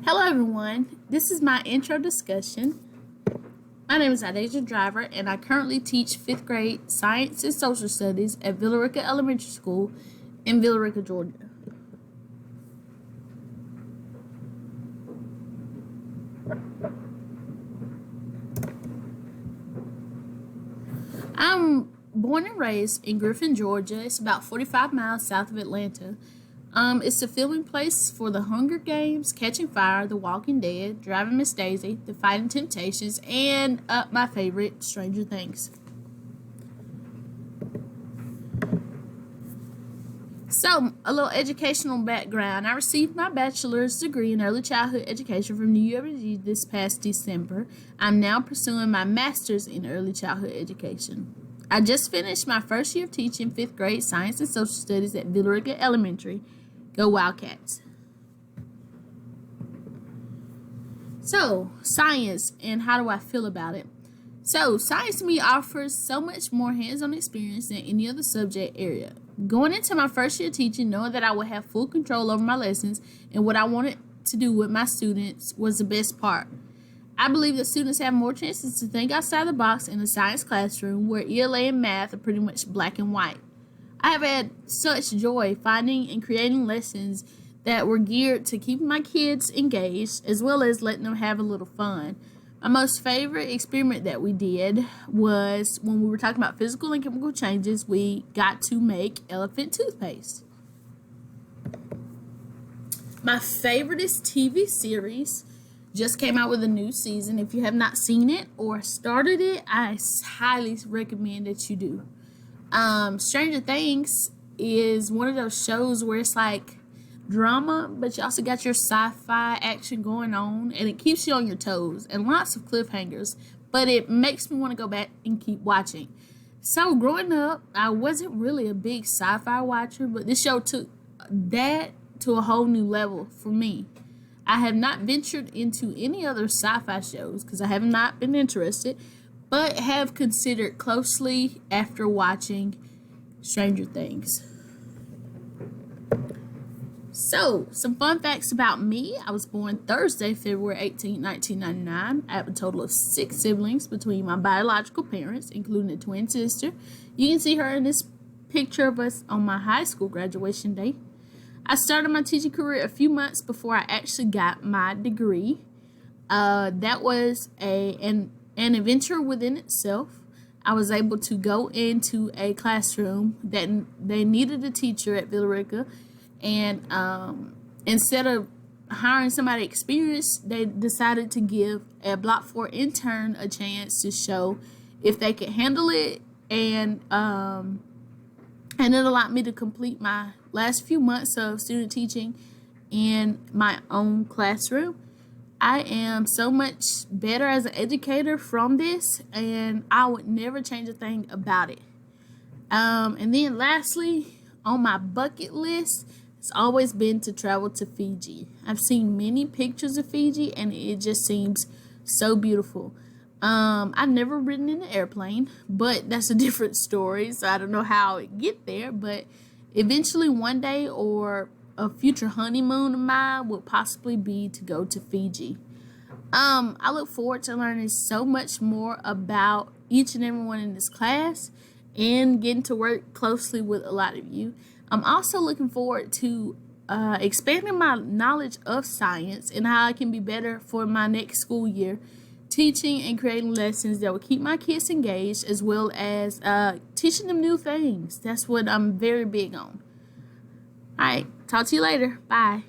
Hello everyone, this is my intro discussion. My name is Adeja Driver and I currently teach 5th grade Science and Social Studies at Villa Rica Elementary School in Villa Rica, Georgia. I'm born and raised in Griffin, Georgia. It's about 45 miles south of Atlanta. It's the filming place for The Hunger Games, Catching Fire, The Walking Dead, Driving Miss Daisy, The Fighting Temptations, and my favorite, Stranger Things. So, a little educational background. I received my bachelor's degree in early childhood education from New UWG this past December. I'm now pursuing my master's in early childhood education. I just finished my first year of teaching 5th grade Science and Social Studies at Villa Rica Elementary. Go Wildcats. So, science and how do I feel about it? So, science to me offers so much more hands-on experience than any other subject area. Going into my first year teaching, knowing that I would have full control over my lessons and what I wanted to do with my students was the best part. I believe that students have more chances to think outside the box in a science classroom where ELA and math are pretty much black and white. I have had such joy finding and creating lessons that were geared to keeping my kids engaged as well as letting them have a little fun. My most favorite experiment that we did was when we were talking about physical and chemical changes, we got to make elephant toothpaste. My favoriteest TV series just came out with a new season. If you have not seen it or started it, I highly recommend that you do. Stranger Things is one of those shows where it's like drama, but you also got your sci-fi action going on, and it keeps you on your toes and lots of cliffhangers, but it makes me want to go back and keep watching. So growing up, I wasn't really a big sci-fi watcher, but this show took that to a whole new level for me. I have not ventured into any other sci-fi shows because I have not been interested, but have considered closely after watching Stranger Things. So, some fun facts about me. I was born Thursday, February 18, 1999. I have a total of 6 siblings between my biological parents, including a twin sister. You can see her in this picture of us on my high school graduation day. I started my teaching career a few months before I actually got my degree. That was an adventure within itself. I was able to go into a classroom that they needed a teacher at Villa Rica, and instead of hiring somebody experienced, they decided to give a Block 4 intern a chance to show if they could handle it, and it allowed me to complete my last few months of student teaching in my own classroom. I am so much better as an educator from this, and I would never change a thing about it. And then lastly, on my bucket list, it's always been to travel to Fiji. I've seen many pictures of Fiji, and it just seems so beautiful. I've never ridden in an airplane, but that's a different story, so I don't know how it get there, but eventually one day or a future honeymoon of mine would possibly be to go to Fiji. I look forward to learning so much more about each and everyone in this class and getting to work closely with a lot of you. I'm also looking forward to expanding my knowledge of science and how I can be better for my next school year, teaching and creating lessons that will keep my kids engaged as well as teaching them new things. That's what I'm very big on. All right, talk to you later. Bye.